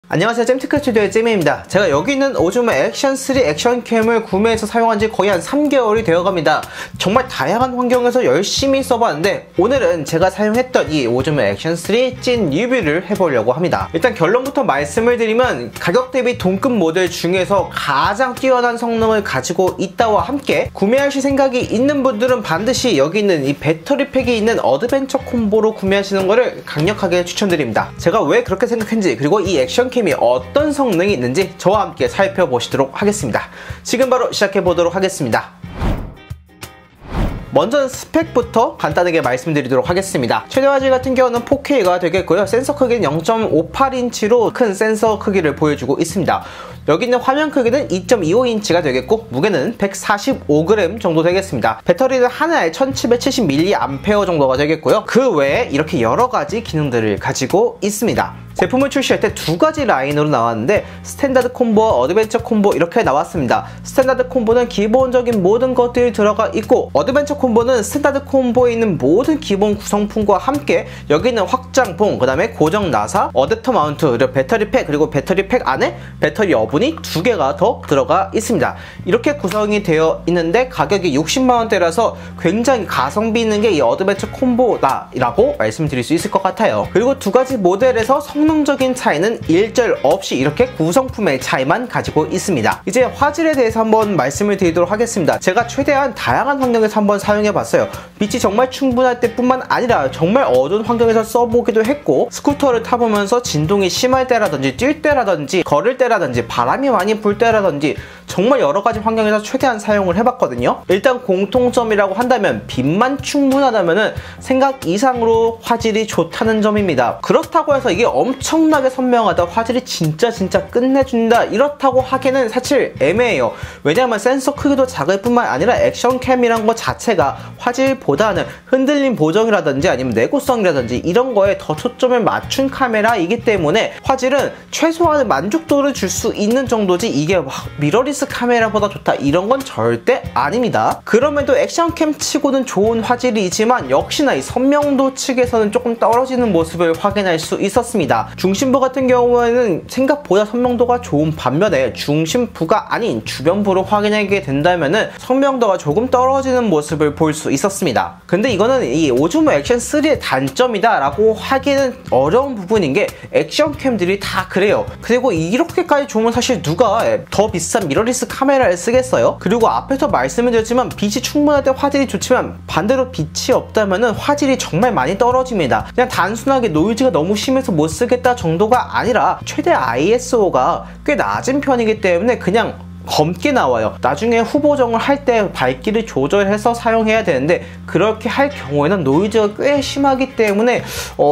안녕하세요, 잼테크 스튜디오의 잼입니다. 제가 여기 있는 오즈모 액션3 액션캠을 구매해서 사용한 지 거의 한 3개월이 되어갑니다. 정말 다양한 환경에서 열심히 써봤는데 오늘은 제가 사용했던 이 오즈모 액션3 찐 리뷰를 해보려고 합니다. 일단 결론부터 말씀을 드리면 가격 대비 동급 모델 중에서 가장 뛰어난 성능을 가지고 있다와 함께 구매하실 생각이 있는 분들은 반드시 여기 있는 이 배터리팩이 있는 어드벤처 콤보로 구매하시는 것을 강력하게 추천드립니다. 제가 왜 그렇게 생각했는지, 그리고 이 액션캠이 어떤 성능이 있는지 저와 함께 살펴보시도록 하겠습니다. 지금 바로 시작해보도록 하겠습니다. 먼저 스펙부터 간단하게 말씀드리도록 하겠습니다. 최대 화질 같은 경우는 4K가 되겠고요. 센서 크기는 0.58인치로 큰 센서 크기를 보여주고 있습니다. 여기 있는 화면 크기는 2.25인치가 되겠고 무게는 145g 정도 되겠습니다. 배터리는 하나에 1770mAh 정도가 되겠고요. 그 외에 이렇게 여러가지 기능들을 가지고 있습니다. 제품을 출시할 때 두 가지 라인으로 나왔는데 스탠다드 콤보와 어드벤처 콤보 이렇게 나왔습니다. 스탠다드 콤보는 기본적인 모든 것들이 들어가 있고, 어드벤처 콤보는 스탠다드 콤보에 있는 모든 기본 구성품과 함께 여기 있는 확장봉, 그 다음에 고정 나사, 어댑터 마운트, 그리고 배터리팩, 그리고 배터리팩 안에 배터리 여분이 두 개가 더 들어가 있습니다. 이렇게 구성이 되어 있는데 가격이 60만원대라서 굉장히 가성비 있는 게 이 어드벤처 콤보다 라고 말씀드릴 수 있을 것 같아요. 그리고 두 가지 모델에서 성능적인 차이는 일절 없이 이렇게 구성품의 차이만 가지고 있습니다. 이제 화질에 대해서 한번 말씀을 드리도록 하겠습니다. 제가 최대한 다양한 환경에서 한번 사용해봤어요. 빛이 정말 충분할 때뿐만 아니라 정말 어두운 환경에서 써보기도 했고, 스쿠터를 타보면서 진동이 심할 때라든지 뛸 때라든지 걸을 때라든지 바람이 많이 불 때라든지 정말 여러가지 환경에서 최대한 사용을 해봤거든요. 일단 공통점이라고 한다면 빛만 충분하다면 생각 이상으로 화질이 좋다는 점입니다. 그렇다고 해서 이게 엄청나게 선명하다, 화질이 진짜 끝내준다 이렇다고 하기는 사실 애매해요. 왜냐하면 센서 크기도 작을 뿐만 아니라 액션캠이란 것 자체가 화질보다는 흔들림 보정이라든지 아니면 내구성이라든지 이런 거에 더 초점을 맞춘 카메라이기 때문에 화질은 최소한 만족도를 줄 수 있는 정도지 이게 막 미러리스 카메라보다 좋다 이런 건 절대 아닙니다. 그럼에도 액션캠 치고는 좋은 화질이지만 역시나 이 선명도 측에서는 조금 떨어지는 모습을 확인할 수 있었습니다. 중심부 같은 경우에는 생각보다 선명도가 좋은 반면에 중심부가 아닌 주변부로 확인하게 된다면은 선명도가 조금 떨어지는 모습을 볼 수 있었습니다. 근데 이거는 이 오즈모 액션3의 단점이다 라고 하기는 어려운 부분인 게 액션캠들이 다 그래요. 그리고 이렇게까지 좋으면 사실 누가 더 비싼 미러리스 카메라를 쓰겠어요? 그리고 앞에서 말씀을 드렸지만 빛이 충분할 때 화질이 좋지만 반대로 빛이 없다면은 화질이 정말 많이 떨어집니다. 그냥 단순하게 노이즈가 너무 심해서 못 쓰겠다 정도가 아니라 최대 ISO가 꽤 낮은 편이기 때문에 그냥 검게 나와요. 나중에 후보정을 할 때 밝기를 조절해서 사용해야 되는데 그렇게 할 경우에는 노이즈가 꽤 심하기 때문에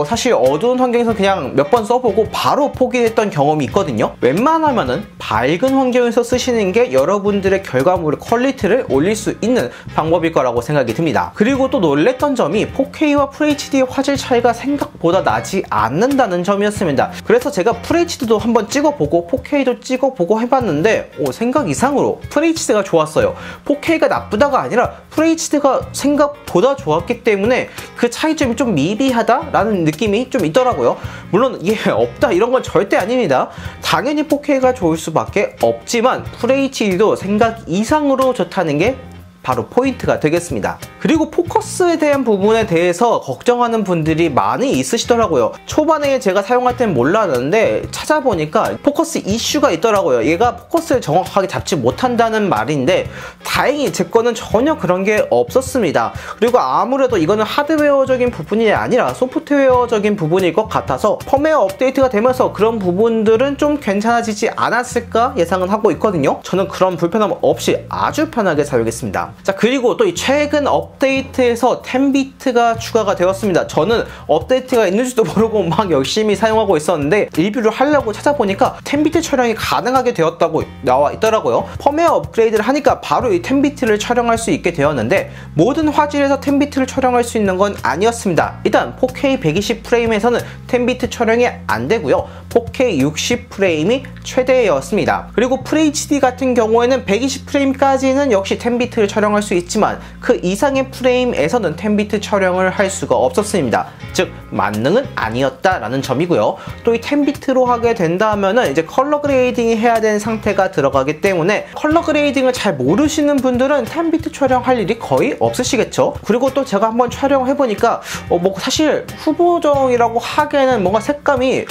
사실 어두운 환경에서 그냥 몇 번 써보고 바로 포기했던 경험이 있거든요. 웬만하면은 밝은 환경에서 쓰시는 게 여러분들의 결과물의 퀄리티를 올릴 수 있는 방법일 거라고 생각이 듭니다. 그리고 또 놀랬던 점이 4K와 FHD 화질 차이가 생각보다 나지 않는다는 점이었습니다. 그래서 제가 FHD도 한번 찍어보고 4K도 찍어보고 해봤는데 생각 이상으로 FHD가 좋았어요. 4K가 나쁘다가 아니라 FHD가 생각보다 좋았기 때문에 그 차이점이 좀 미비하다라는 느낌이 좀 있더라고요. 물론 이게 없다 이런 건 절대 아닙니다. 당연히 4K가 좋을 수밖에 없지만 FHD도 생각 이상으로 좋다는 게 바로 포인트가 되겠습니다. 그리고 포커스에 대한 부분에 대해서 걱정하는 분들이 많이 있으시더라고요. 초반에 제가 사용할 땐 몰랐는데 찾아보니까 포커스 이슈가 있더라고요. 얘가 포커스를 정확하게 잡지 못한다는 말인데 다행히 제 거는 전혀 그런 게 없었습니다. 그리고 아무래도 이거는 하드웨어적인 부분이 아니라 소프트웨어적인 부분일 것 같아서 펌웨어 업데이트가 되면서 그런 부분들은 좀 괜찮아지지 않았을까 예상은 하고 있거든요. 저는 그런 불편함 없이 아주 편하게 사용했습니다. 자, 그리고 또 이 최근 업데이트에서 10비트가 추가가 되었습니다. 저는 업데이트가 있는지도 모르고 막 열심히 사용하고 있었는데 리뷰를 하려고 찾아보니까 10비트 촬영이 가능하게 되었다고 나와 있더라고요. 펌웨어 업그레이드를 하니까 바로 이 10비트를 촬영할 수 있게 되었는데 모든 화질에서 10비트를 촬영할 수 있는 건 아니었습니다. 일단 4K 120프레임에서는 10비트 촬영이 안 되고요. 4K 60프레임이 최대였습니다. 그리고 FHD 같은 경우에는 120프레임까지는 역시 10비트를 촬영할 수 있지만 그 이상의 프레임에서는 10비트 촬영을 할 수가 없었습니다. 즉 만능은 아니었다라는 점이고요. 또 이 10비트로 하게 된다면은 이제 컬러 그레이딩이 해야 되는 상태가 들어가기 때문에 컬러 그레이딩을 잘 모르시는 분들은 10비트 촬영할 일이 거의 없으시겠죠. 그리고 또 제가 한번 촬영을 해보니까 뭐 사실 후보정이라고 하기에는 뭔가 색감이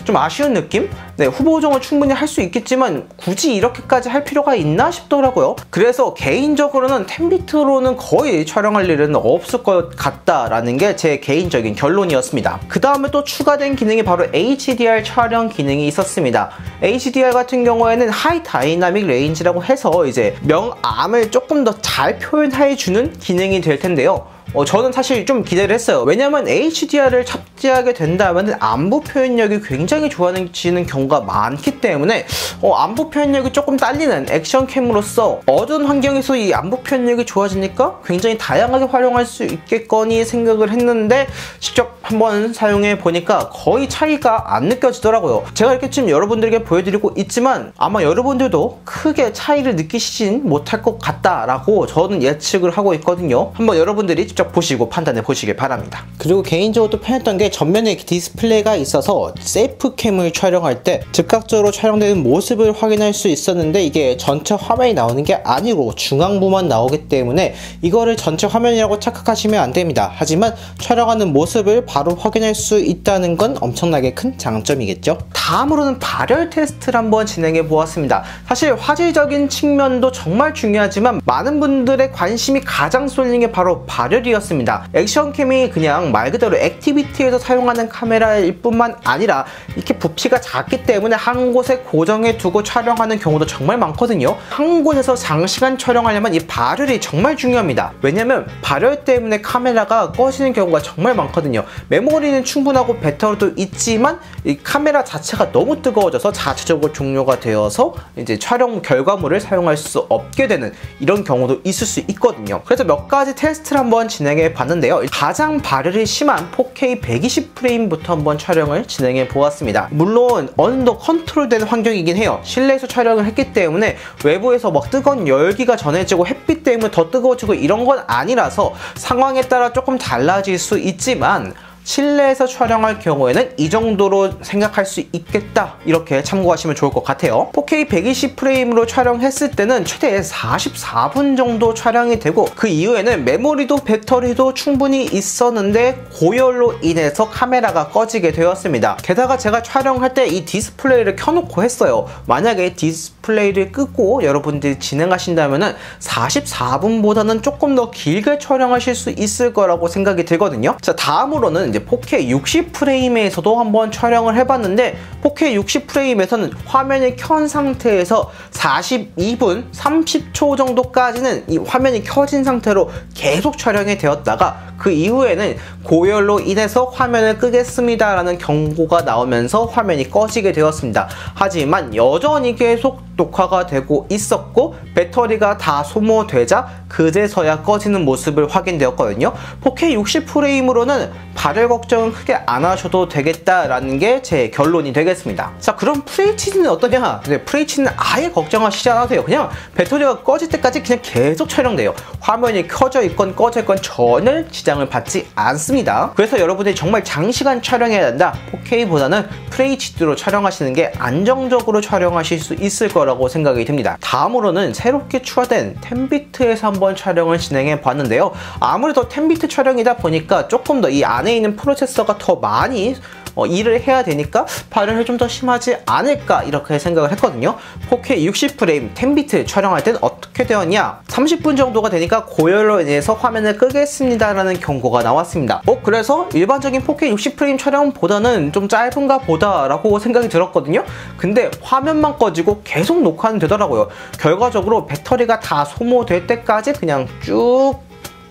좀 아쉬운 느낌? 네, 후보정을 충분히 할 수 있겠지만 굳이 이렇게까지 할 필요가 있나 싶더라고요. 그래서 개인적으로는 10비트로는 거의 촬영할 일은 없을 것 같다라는 게 제 개인적인 결론이었습니다. 그 다음에 또 추가된 기능이 바로 HDR 촬영 기능이 있었습니다. HDR 같은 경우에는 하이 다이나믹 레인지라고 해서 이제 명암을 조금 더 잘 표현해주는 기능이 될 텐데요. 저는 사실 좀 기대를 했어요. 왜냐면 HDR을 탑재하게 된다면 안부 표현력이 굉장히 좋아지는 경우가 많기 때문에 안부 표현력이 조금 딸리는 액션캠으로서 어두운 환경에서 이 안부 표현력이 좋아지니까 굉장히 다양하게 활용할 수 있겠거니 생각을 했는데 직접 한번 사용해 보니까 거의 차이가 안 느껴지더라고요. 제가 이렇게 지금 여러분들에게 보여드리고 있지만 아마 여러분들도 크게 차이를 느끼시진 못할 것 같다라고 저는 예측을 하고 있거든요. 한번 여러분들이 직접 보시고 판단해 보시길 바랍니다. 그리고 개인적으로 또 편했던 게 전면에 디스플레이가 있어서 셀프캠을 촬영할 때 즉각적으로 촬영되는 모습을 확인할 수 있었는데 이게 전체 화면이 나오는 게 아니고 중앙부만 나오기 때문에 이거를 전체 화면이라고 착각하시면 안 됩니다. 하지만 촬영하는 모습을 바로 확인할 수 있다는 건 엄청나게 큰 장점이겠죠. 다음으로는 발열 테스트를 한번 진행해 보았습니다. 사실 화질적인 측면도 정말 중요하지만 많은 분들의 관심이 가장 쏠린 게 바로 발열이었습니다. 액션캠이 그냥 말 그대로 액티비티에서 사용하는 카메라일 뿐만 아니라 이렇게 부피가 작기 때문에 한 곳에 고정해 두고 촬영하는 경우도 정말 많거든요. 한 곳에서 장시간 촬영하려면 이 발열이 정말 중요합니다. 왜냐면 발열 때문에 카메라가 꺼지는 경우가 정말 많거든요. 메모리는 충분하고 배터리도 있지만 이 카메라 자체가 너무 뜨거워져서 자체적으로 종료가 되어서 이제 촬영 결과물을 사용할 수 없게 되는 이런 경우도 있을 수 있거든요. 그래서 몇 가지 테스트를 한번 진행해 봤는데요. 가장 발열이 심한 4K 120프레임부터 한번 촬영을 진행해 보았습니다. 물론 어느 정도 컨트롤된 환경이긴 해요. 실내에서 촬영을 했기 때문에 외부에서 막 뜨거운 열기가 전해지고 햇빛 때문에 더 뜨거워지고 이런 건 아니라서 상황에 따라 조금 달라질 수 있지만 실내에서 촬영할 경우에는 이 정도로 생각할 수 있겠다 이렇게 참고하시면 좋을 것 같아요. 4K 120프레임으로 촬영했을 때는 최대 44분 정도 촬영이 되고 그 이후에는 메모리도 배터리도 충분히 있었는데 고열로 인해서 카메라가 꺼지게 되었습니다. 게다가 제가 촬영할 때 이 디스플레이를 켜놓고 했어요. 만약에 디스플레이를 끄고 여러분들이 진행하신다면 44분보다는 조금 더 길게 촬영하실 수 있을 거라고 생각이 들거든요. 자, 다음으로는 이제 4K 60프레임에서도 한번 촬영을 해봤는데 4K 60프레임에서는 화면이 켠 상태에서 42분 30초 정도까지는 이 화면이 켜진 상태로 계속 촬영이 되었다가 그 이후에는 고열로 인해서 화면을 끄겠습니다 라는 경고가 나오면서 화면이 꺼지게 되었습니다. 하지만 여전히 계속 녹화가 되고 있었고 배터리가 다 소모되자 그제서야 꺼지는 모습을 확인되었거든요. 4K 60프레임으로는 발열 걱정은 크게 안 하셔도 되겠다라는 게 제 결론이 되겠습니다. 자, 그럼 FHD는 어떠냐? 네, FHD는 아예 걱정하시지 않아도 돼요. 그냥 배터리가 꺼질 때까지 그냥 계속 촬영돼요. 화면이 켜져 있건 꺼져 있건 전혀 지장을 받지 않습니다. 그래서 여러분들이 정말 장시간 촬영해야 된다. 4K보다는 FHD로 촬영하시는 게 안정적으로 촬영하실 수 있을 거라고 생각이 듭니다. 다음으로는 새롭게 추가된 10비트에서 한번 촬영을 진행해 봤는데요. 아무래도 10비트 촬영이다 보니까 조금 더 이 안에 있는 프로세서가 더 많이 일을 해야 되니까 발열이 좀 더 심하지 않을까 이렇게 생각을 했거든요. 4K 60프레임 10비트 촬영할 땐 어떻게 되었냐? 30분 정도가 되니까 고열로 인해서 화면을 끄겠습니다 라는 경고가 나왔습니다. 그래서 일반적인 4K 60프레임 촬영보다는 좀 짧은가 보다 라고 생각이 들었거든요. 근데 화면만 꺼지고 계속 녹화는 되더라고요. 결과적으로 배터리가 다 소모될 때까지 그냥 쭉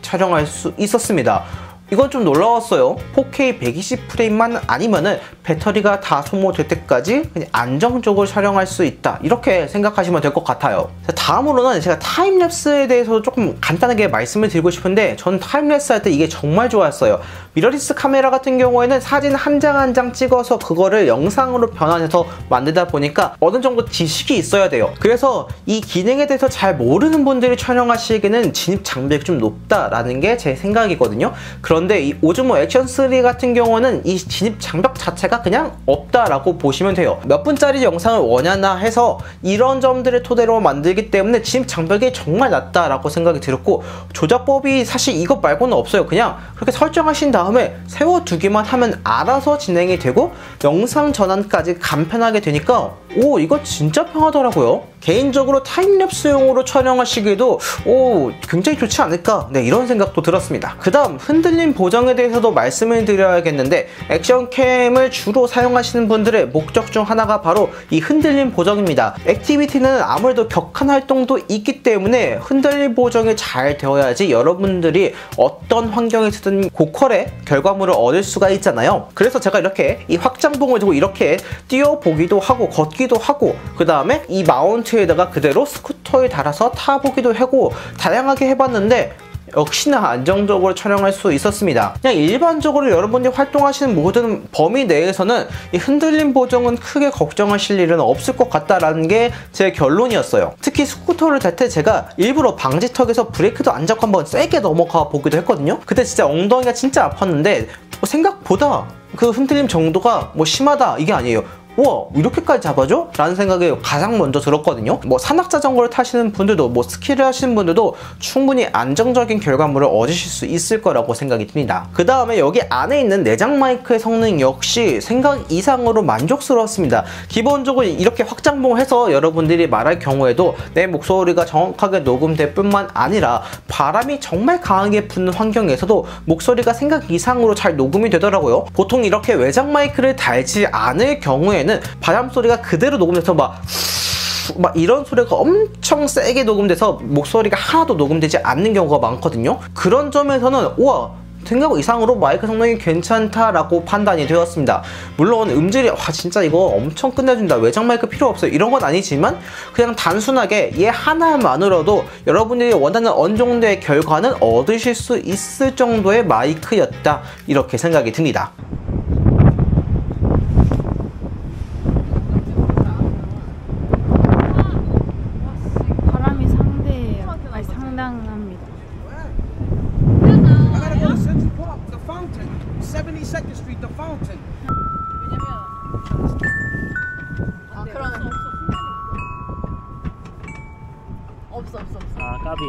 촬영할 수 있었습니다. 이건 좀 놀라웠어요. 4K 120프레임만 아니면은 배터리가 다 소모될 때까지 그냥 안정적으로 촬영할 수 있다, 이렇게 생각하시면 될 것 같아요. 다음으로는 제가 타임랩스에 대해서 조금 간단하게 말씀을 드리고 싶은데, 저는 타임랩스 할 때 이게 정말 좋았어요. 미러리스 카메라 같은 경우에는 사진 한 장 한 장 찍어서 그거를 영상으로 변환해서 만들다 보니까 어느 정도 지식이 있어야 돼요. 그래서 이 기능에 대해서 잘 모르는 분들이 촬영하시기에는 진입 장벽이 좀 높다라는 게 제 생각이거든요. 그런데 이 오즈모 액션 3 같은 경우는 이 진입 장벽 자체가 그냥 없다라고 보시면 돼요. 몇 분짜리 영상을 원하나 해서 이런 점들을 토대로 만들기 때문에 진입 장벽이 정말 낮다라고 생각이 들었고, 조작법이 사실 이것 말고는 없어요. 그냥 그렇게 설정하신 다음에 세워두기만 하면 알아서 진행이 되고 영상 전환까지 간편하게 되니까 오, 이거 진짜 편하더라고요. 개인적으로 타임랩스용으로 촬영하시기에도 굉장히 좋지 않을까, 네, 이런 생각도 들었습니다. 그 다음 흔들림 보정에 대해서도 말씀을 드려야겠는데, 액션캠을 주로 사용하시는 분들의 목적 중 하나가 바로 이 흔들림 보정입니다. 액티비티는 아무래도 격한 활동도 있기 때문에 흔들림 보정이 잘 되어야지 여러분들이 어떤 환경에서든 고퀄의 결과물을 얻을 수가 있잖아요. 그래서 제가 이렇게 이 확장봉을 두고 이렇게 뛰어보기도 하고 걷기도 하고, 그 다음에 이 마운트에다가 그대로 스쿠터에 달아서 타보기도 하고 다양하게 해봤는데 역시나 안정적으로 촬영할 수 있었습니다. 그냥 일반적으로 여러분이 활동하시는 모든 범위 내에서는 이 흔들림 보정은 크게 걱정하실 일은 없을 것 같다라는 게 제 결론이었어요. 특히 스쿠터를 탈 때 제가 일부러 방지턱에서 브레이크도 안 잡고 한번 세게 넘어가 보기도 했거든요. 그때 진짜 엉덩이가 진짜 아팠는데 생각보다 그 흔들림 정도가 심하다 이게 아니에요. 우와, 이렇게까지 잡아줘? 라는 생각이 가장 먼저 들었거든요. 산악자전거를 타시는 분들도 스키를 하시는 분들도 충분히 안정적인 결과물을 얻으실 수 있을 거라고 생각이 듭니다. 그 다음에 여기 안에 있는 내장 마이크의 성능 역시 생각 이상으로 만족스러웠습니다. 기본적으로 이렇게 확장봉을 해서 여러분들이 말할 경우에도 내 목소리가 정확하게 녹음될 뿐만 아니라 바람이 정말 강하게 부는 환경에서도 목소리가 생각 이상으로 잘 녹음이 되더라고요. 보통 이렇게 외장 마이크를 달지 않을 경우에는 바람 소리가 그대로 녹음돼서 막 이런 소리가 엄청 세게 녹음돼서 목소리가 하나도 녹음되지 않는 경우가 많거든요. 그런 점에서는 우와, 생각 이상으로 마이크 성능이 괜찮다라고 판단이 되었습니다. 물론 음질이 진짜 이거 엄청 끝내준다, 외장 마이크 필요 없어요, 이런 건 아니지만 그냥 단순하게 얘 하나만으로도 여러분들이 원하는 어느 정도의 결과는 얻으실 수 있을 정도의 마이크였다, 이렇게 생각이 듭니다. 상당합니다. 72nd Street, the fountain. 그러네. 없어. 아, 까비.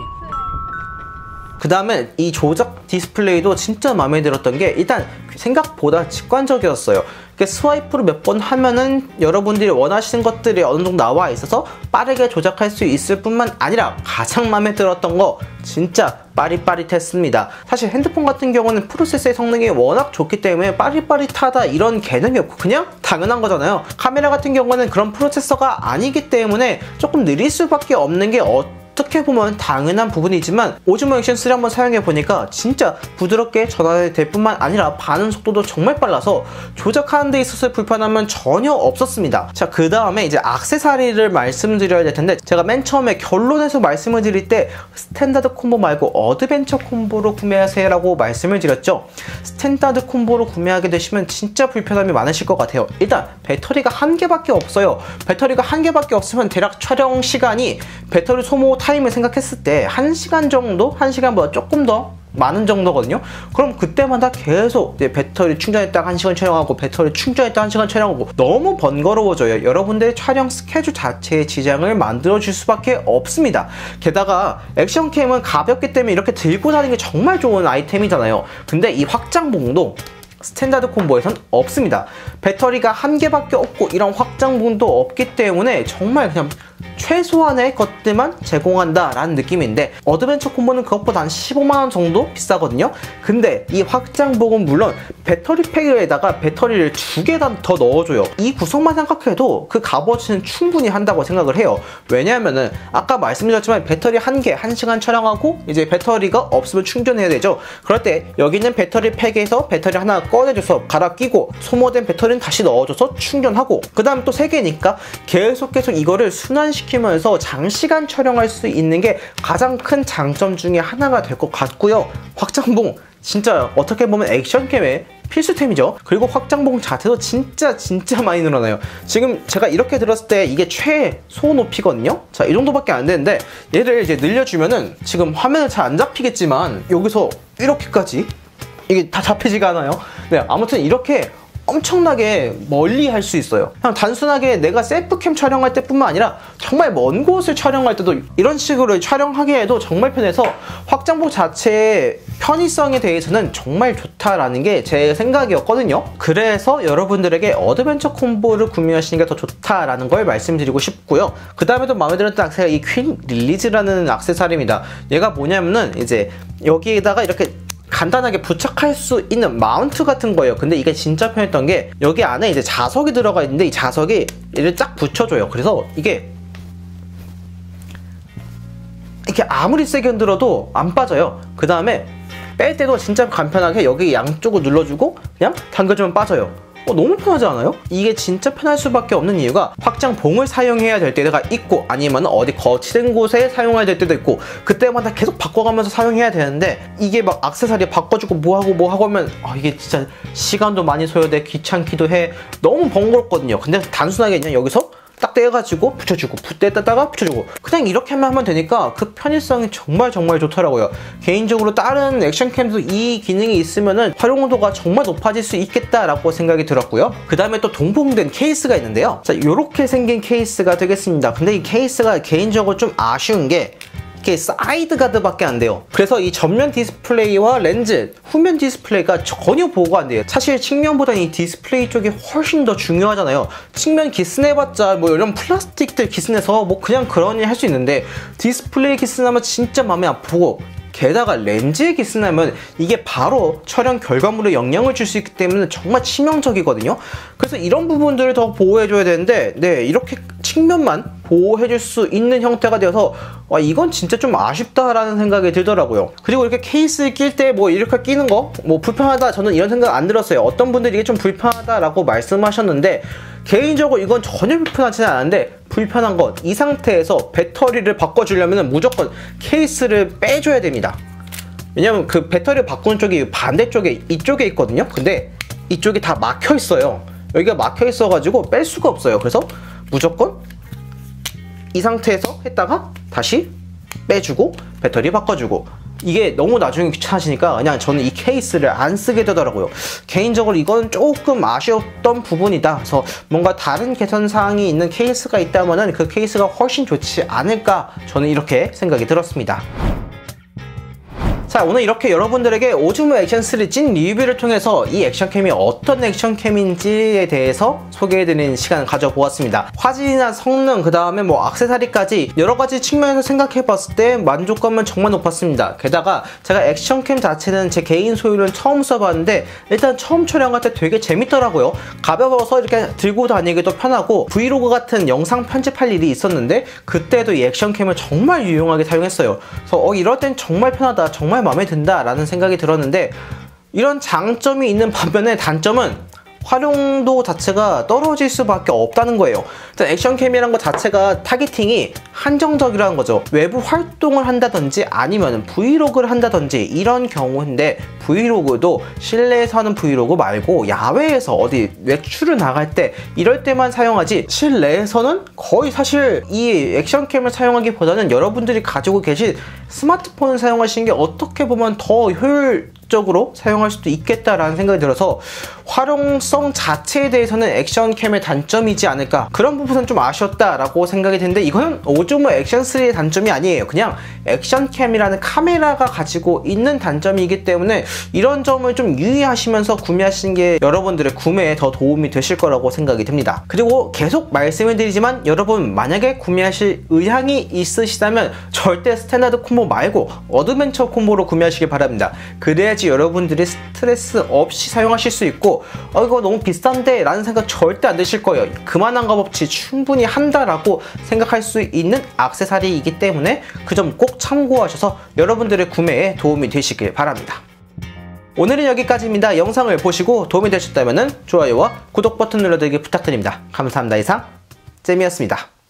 그 다음에 이 조작 디스플레이도 진짜 마음에 들었던 게 일단 생각보다 직관적이었어요. 스와이프를 몇 번 하면은 여러분들이 원하시는 것들이 어느 정도 나와 있어서 빠르게 조작할 수 있을 뿐만 아니라 가장 마음에 들었던 거 진짜 빠릿빠릿했습니다. 사실 핸드폰 같은 경우는 프로세서의 성능이 워낙 좋기 때문에 빠릿빠릿하다 이런 개념이 없고 그냥 당연한 거잖아요. 카메라 같은 경우는 그런 프로세서가 아니기 때문에 조금 느릴 수밖에 없는 게 어떻게 보면 당연한 부분이지만 오즈모 액션 3 한번 사용해보니까 진짜 부드럽게 전환이 될 뿐만 아니라 반응 속도도 정말 빨라서 조작하는 데 있어서 불편함은 전혀 없었습니다. 자, 그 다음에 이제 액세서리를 말씀드려야 될 텐데, 제가 맨 처음에 결론에서 말씀을 드릴 때 스탠다드 콤보 말고 어드벤처 콤보로 구매하세요 라고 말씀을 드렸죠. 스탠다드 콤보로 구매하게 되시면 진짜 불편함이 많으실 것 같아요. 일단 배터리가 한 개밖에 없어요. 배터리가 한 개밖에 없으면 대략 촬영 시간이 배터리 소모 타임을 생각했을 때 1시간 정도? 1시간보다 조금 더 많은 정도거든요. 그럼 그때마다 계속 배터리 충전했다가 1시간 촬영하고 배터리 충전했다가 1시간 촬영하고 너무 번거로워져요. 여러분들의 촬영 스케줄 자체에 지장을 만들어 줄 수밖에 없습니다. 게다가 액션캠은 가볍기 때문에 이렇게 들고 다니는 게 정말 좋은 아이템이잖아요. 근데 이 확장봉도 스탠다드 콤보에선 없습니다. 배터리가 한 개밖에 없고 이런 확장봉도 없기 때문에 정말 그냥 최소한의 것들만 제공한다라는 느낌인데 어드벤처 콤보는 그것보다 한 15만원 정도 비싸거든요. 근데 이 확장복은 물론 배터리 팩에다가 배터리를 2개 더 넣어줘요. 이 구성만 생각해도 그 값어치는 충분히 한다고 생각을 해요. 왜냐하면은 아까 말씀드렸지만 배터리 1개 1시간 촬영하고 이제 배터리가 없으면 충전해야 되죠. 그럴 때 여기 있는 배터리 팩에서 배터리 하나 꺼내줘서 갈아 끼고 소모된 배터리는 다시 넣어줘서 충전하고 그 다음 또 3개니까 계속 이거를 순환시키면서 장시간 촬영할 수 있는 게 가장 큰 장점 중에 하나가 될 것 같고요. 확장봉 진짜 어떻게 보면 액션캠의 필수템이죠. 그리고 확장봉 자체도 진짜 많이 늘어나요. 지금 제가 이렇게 들었을 때 이게 최소 높이거든요. 자, 이 정도밖에 안 되는데 얘를 이제 늘려주면은 지금 화면은 잘 안 잡히겠지만 여기서 이렇게까지 이게 다 잡히지가 않아요. 네, 아무튼 이렇게 엄청나게 멀리 할 수 있어요. 그냥 단순하게 내가 셀프캠 촬영할 때뿐만 아니라 정말 먼 곳을 촬영할 때도 이런 식으로 촬영하기에도 정말 편해서 확장복 자체의 편의성에 대해서는 정말 좋다라는 게 제 생각이었거든요. 그래서 여러분들에게 어드벤처 콤보를 구매하시는 게 더 좋다라는 걸 말씀드리고 싶고요. 그 다음에도 마음에 들었던 악세가 이 퀸 릴리즈라는 악세사리입니다. 얘가 뭐냐면은 이제 여기에다가 이렇게 간단하게 부착할 수 있는 마운트 같은 거예요. 근데 이게 진짜 편했던 게 여기 안에 이제 자석이 들어가 있는데 이 자석이 얘를 쫙 붙여줘요. 그래서 이게 이렇게 아무리 세게 흔들어도 안 빠져요. 그 다음에 뺄 때도 진짜 간편하게 여기 양쪽을 눌러주고 그냥 당겨주면 빠져요. 너무 편하지 않아요? 이게 진짜 편할 수밖에 없는 이유가 확장봉을 사용해야 될 때가 있고 아니면 어디 거치된 곳에 사용해야 될 때도 있고 그때마다 계속 바꿔가면서 사용해야 되는데 이게 막 액세서리 바꿔주고 뭐하고 하면 이게 진짜 시간도 많이 소요돼 귀찮기도 해. 너무 번거롭거든요. 근데 단순하게 그냥 여기서 딱 떼가지고 붙여주고 떼다가 붙여주고 그냥 이렇게 하면 되니까 그 편의성이 정말 좋더라고요. 개인적으로 다른 액션캠도 이 기능이 있으면은 활용도가 정말 높아질 수 있겠다라고 생각이 들었고요. 그 다음에 또 동봉된 케이스가 있는데요. 자, 이렇게 생긴 케이스가 되겠습니다. 근데 이 케이스가 개인적으로 좀 아쉬운 게 이게 사이드 가드밖에 안 돼요. 그래서 이 전면 디스플레이와 렌즈, 후면 디스플레이가 전혀 보호가 안 돼요. 사실 측면보다는 이 디스플레이 쪽이 훨씬 더 중요하잖아요. 측면 기스내봤자 뭐 이런 플라스틱들 기스내서 뭐 그냥 그러니 할 수 있는데 디스플레이 기스나면 진짜 마음이 아프고 게다가 렌즈에 기스나면 이게 바로 촬영 결과물에 영향을 줄 수 있기 때문에 정말 치명적이거든요. 그래서 이런 부분들을 더 보호해줘야 되는데 네, 이렇게 측면만 보호해줄 수 있는 형태가 되어서 이건 진짜 좀 아쉽다라는 생각이 들더라고요. 그리고 이렇게 케이스 낄 때 뭐 이렇게 끼는 거 뭐 불편하다 저는 이런 생각 안 들었어요. 어떤 분들이 이게 좀 불편하다라고 말씀하셨는데 개인적으로 이건 전혀 불편하지는 않은데 불편한 건 이 상태에서 배터리를 바꿔주려면 무조건 케이스를 빼줘야 됩니다. 왜냐면 그 배터리를 바꾸는 쪽이 반대쪽에 이쪽에 있거든요. 근데 이쪽이 다 막혀 있어요. 여기가 막혀 있어 가지고 뺄 수가 없어요. 그래서 무조건 이 상태에서 했다가 다시 빼주고 배터리 바꿔주고 이게 너무 나중에 귀찮아지니까 그냥 저는 이 케이스를 안 쓰게 되더라고요. 개인적으로 이건 조금 아쉬웠던 부분이다. 그래서 뭔가 다른 개선사항이 있는 케이스가 있다면 그 케이스가 훨씬 좋지 않을까 저는 이렇게 생각이 들었습니다. 자, 오늘 이렇게 여러분들에게 오즈모 액션3 찐 리뷰를 통해서 이 액션캠이 어떤 액션캠인지에 대해서 소개해드리는 시간을 가져보았습니다. 화질이나 성능, 그 다음에 뭐 액세서리까지 여러가지 측면에서 생각해봤을 때 만족감은 정말 높았습니다. 게다가 제가 액션캠 자체는 제 개인 소유는 처음 써봤는데 일단 처음 촬영할 때 되게 재밌더라고요. 가벼워서 이렇게 들고 다니기도 편하고 브이로그 같은 영상 편집할 일이 있었는데 그때도 이 액션캠을 정말 유용하게 사용했어요. 그래서 이럴 땐 정말 편하다, 정말 마음에 든다 라는 생각이 들었는데 이런 장점이 있는 반면에 단점은 활용도 자체가 떨어질 수밖에 없다는 거예요. 일단 액션캠이라는 것 자체가 타겟팅이 한정적이라는 거죠. 외부 활동을 한다든지 아니면 브이로그를 한다든지 이런 경우인데 브이로그도 실내에서 하는 브이로그 말고 야외에서 어디 외출을 나갈 때 이럴 때만 사용하지 실내에서는 거의 사실 이 액션캠을 사용하기보다는 여러분들이 가지고 계신 스마트폰을 사용하시는 게 어떻게 보면 더 적으로 사용할 수도 있겠다라는 생각이 들어서 활용성 자체에 대해서는 액션캠의 단점이지 않을까, 그런 부분은 좀 아쉬웠다라고 생각이 드는데, 이거는 오즈모 액션3의 단점이 아니에요. 그냥 액션캠이라는 카메라가 가지고 있는 단점이기 때문에 이런 점을 좀 유의하시면서 구매하시는 게 여러분들의 구매에 더 도움이 되실 거라고 생각이 듭니다. 그리고 계속 말씀을 드리지만, 여러분 만약에 구매하실 의향이 있으시다면 절대 스탠다드 콤보 말고 어드벤처 콤보로 구매하시길 바랍니다. 그래야지 여러분들이 스트레스 없이 사용하실 수 있고, 이거 너무 비싼데 라는 생각 절대 안 드실 거예요. 그만한 값어치 충분히 한다라고 생각할 수 있는 액세서리이기 때문에 그 점 꼭 참고하셔서 여러분들의 구매에 도움이 되시길 바랍니다. 오늘은 여기까지입니다. 영상을 보시고 도움이 되셨다면 좋아요와 구독 버튼 눌러주기 부탁드립니다. 감사합니다. 이상 잼이었습니다.